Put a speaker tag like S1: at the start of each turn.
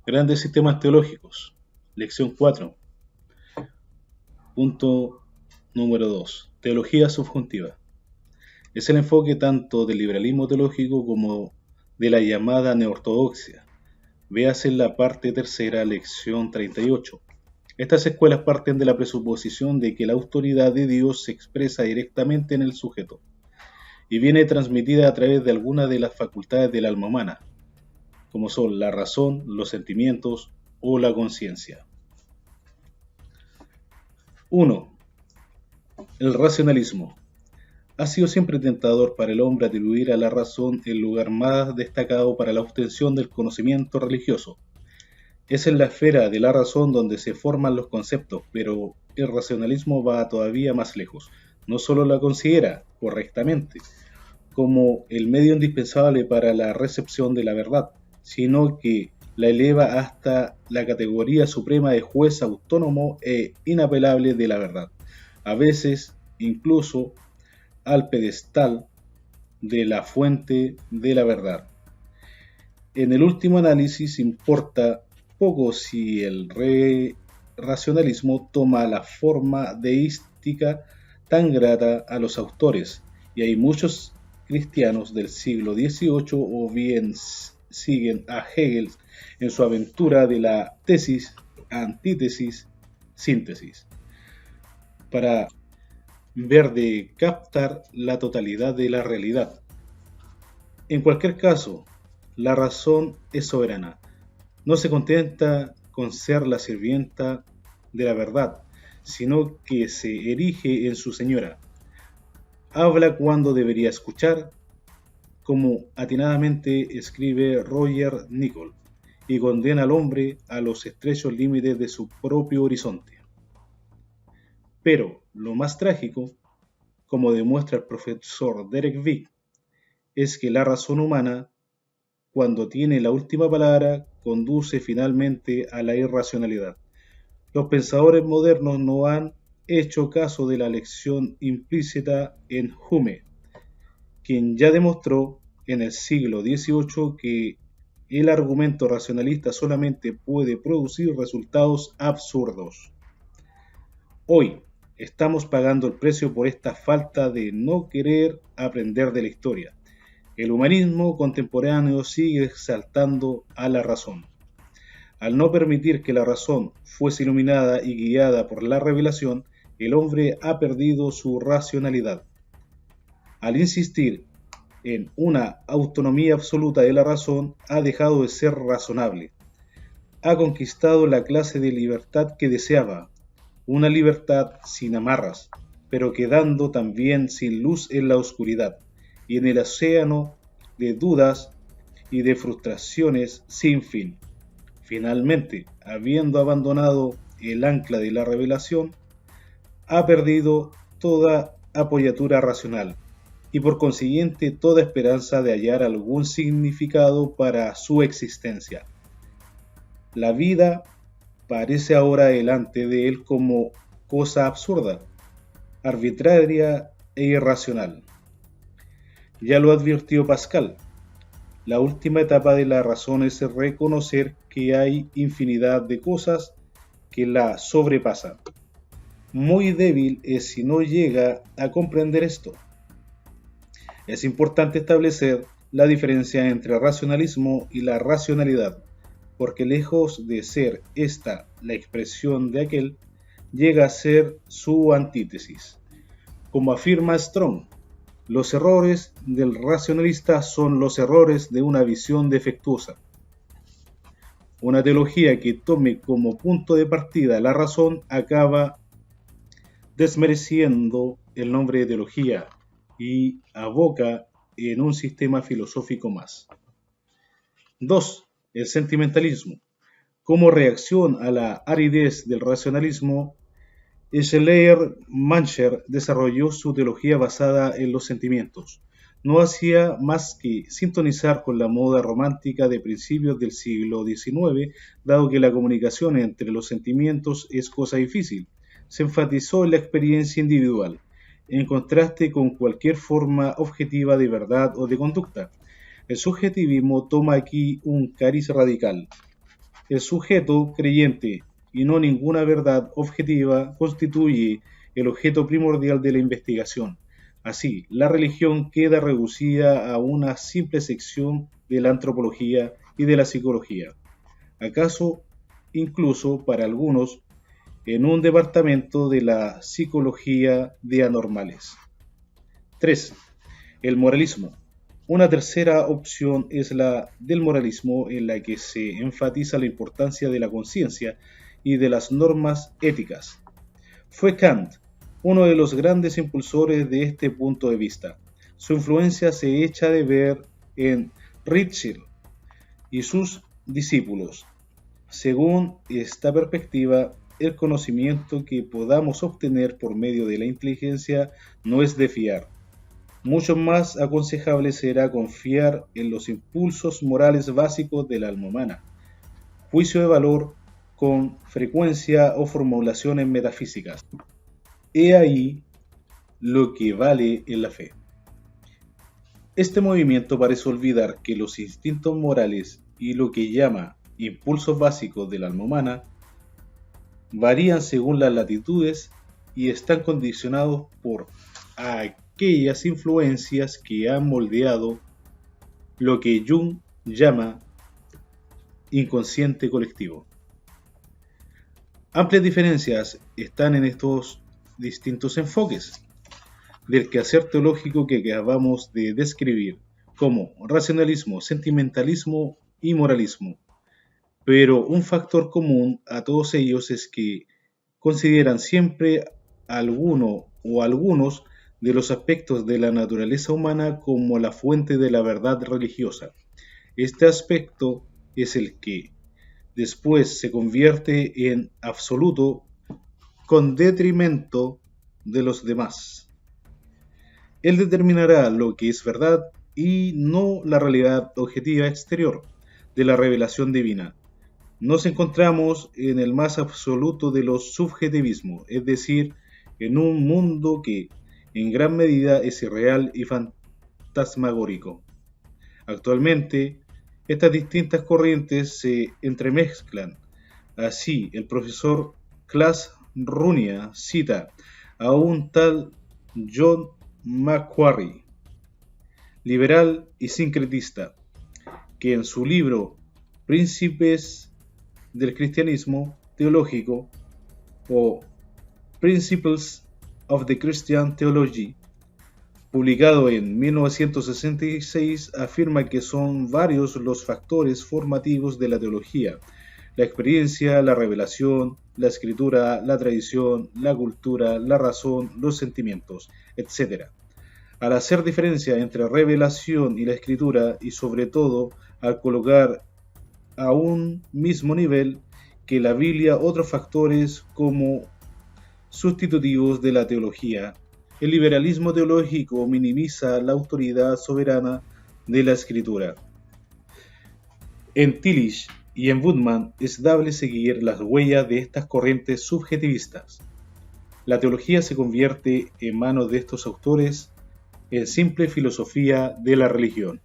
S1: Grandes sistemas teológicos. Lección 4. Punto número 2. Teología subjuntiva. Es el enfoque tanto del liberalismo teológico como de la llamada neortodoxia. Véase en la parte tercera, lección 38. Estas escuelas parten de la presuposición de que la autoridad de Dios se expresa directamente en el sujeto y viene transmitida a través de alguna de las facultades del alma humana, como son la razón, los sentimientos o la conciencia. 1. El racionalismo. Ha sido siempre tentador para el hombre atribuir a la razón el lugar más destacado para la obtención del conocimiento religioso. Es en la esfera de la razón donde se forman los conceptos, pero el racionalismo va todavía más lejos. No solo la considera correctamente como el medio indispensable para la recepción de la verdad, sino que la eleva hasta la categoría suprema de juez autónomo e inapelable de la verdad, a veces incluso al pedestal de la fuente de la verdad. En el último análisis importa poco si el racionalismo toma la forma deística tan grata a los autores, y hay muchos cristianos del siglo XVIII o bien siguen a Hegel en su aventura de la tesis, antítesis, síntesis, para ver de captar la totalidad de la realidad. En cualquier caso, la razón es soberana. No se contenta con ser la sirvienta de la verdad, sino que se erige en su señora. Habla cuando debería escuchar, como atinadamente escribe Roger Nicol, y condena al hombre a los estrechos límites de su propio horizonte. Pero lo más trágico, como demuestra el profesor Derek Vick, es que la razón humana, cuando tiene la última palabra, conduce finalmente a la irracionalidad. Los pensadores modernos no han hecho caso de la lección implícita en Hume, quien ya demostró en el siglo XVIII que el argumento racionalista solamente puede producir resultados absurdos. Hoy estamos pagando el precio por esta falta de no querer aprender de la historia. El humanismo contemporáneo sigue exaltando a la razón. Al no permitir que la razón fuese iluminada y guiada por la revelación, el hombre ha perdido su racionalidad. Al insistir en una autonomía absoluta de la razón, ha dejado de ser razonable. Ha conquistado la clase de libertad que deseaba, una libertad sin amarras, pero quedando también sin luz en la oscuridad y en el océano de dudas y de frustraciones sin fin. Finalmente, habiendo abandonado el ancla de la revelación, ha perdido toda apoyatura racional y por consiguiente toda esperanza de hallar algún significado para su existencia. La vida parece ahora delante de él como cosa absurda, arbitraria e irracional. Ya lo advirtió Pascal. La última etapa de la razón es reconocer que hay infinidad de cosas que la sobrepasan. Muy débil es si no llega a comprender esto. Es importante establecer la diferencia entre racionalismo y la racionalidad, porque lejos de ser esta la expresión de aquel, llega a ser su antítesis. Como afirma Strong, los errores del racionalista son los errores de una visión defectuosa. Una teología que tome como punto de partida la razón acaba desmereciendo el nombre de teología y aboca en un sistema filosófico más. 2. El sentimentalismo. Como reacción a la aridez del racionalismo, Schleiermacher desarrolló su teología basada en los sentimientos. No hacía más que sintonizar con la moda romántica de principios del siglo XIX, dado que la comunicación entre los sentimientos es cosa difícil. Se enfatizó en la experiencia individual, en contraste con cualquier forma objetiva de verdad o de conducta. El subjetivismo toma aquí un cariz radical. El sujeto creyente y no ninguna verdad objetiva constituye el objeto primordial de la investigación. Así, la religión queda reducida a una simple sección de la antropología y de la psicología. ¿Acaso, incluso para algunos, en un departamento de la psicología de anormales? 3. El moralismo. Una tercera opción es la del moralismo, en la que se enfatiza la importancia de la conciencia y de las normas éticas. Fue Kant uno de los grandes impulsores de este punto de vista. Su influencia se echa de ver en Ritschl y sus discípulos. Según esta perspectiva, el conocimiento que podamos obtener por medio de la inteligencia no es de fiar. Mucho más aconsejable será confiar en los impulsos morales básicos del alma humana, juicio de valor con frecuencia o formulaciones metafísicas. He ahí lo que vale en la fe. Este movimiento parece olvidar que los instintos morales y lo que llama impulsos básicos del alma humana varían según las latitudes y están condicionados por aquellas influencias que han moldeado lo que Jung llama inconsciente colectivo. Amplias diferencias están en estos distintos enfoques del quehacer teológico que acabamos de describir como racionalismo, sentimentalismo y moralismo. Pero un factor común a todos ellos es que consideran siempre alguno o algunos de los aspectos de la naturaleza humana como la fuente de la verdad religiosa. Este aspecto es el que después se convierte en absoluto con detrimento de los demás. Él determinará lo que es verdad y no la realidad objetiva exterior de la revelación divina. Nos encontramos en el más absoluto de los subjetivismos, es decir, en un mundo que en gran medida es irreal y fantasmagórico. Actualmente, estas distintas corrientes se entremezclan. Así, el profesor Klaas Runia cita a un tal John Macquarie, liberal y sincretista, que en su libro Príncipes del Cristianismo Teológico o Principles of the Christian Theology, publicado en 1966, afirma que son varios los factores formativos de la teología: la experiencia, la revelación, la escritura, la tradición, la cultura, la razón, los sentimientos, etc. Al hacer diferencia entre revelación y la escritura, y sobre todo al colocar a un mismo nivel que la Biblia otros factores como sustitutivos de la teología, el liberalismo teológico minimiza la autoridad soberana de la escritura. En Tillich y en Budman es dable seguir las huellas de estas corrientes subjetivistas. La teología se convierte en manos de estos autores en simple filosofía de la religión.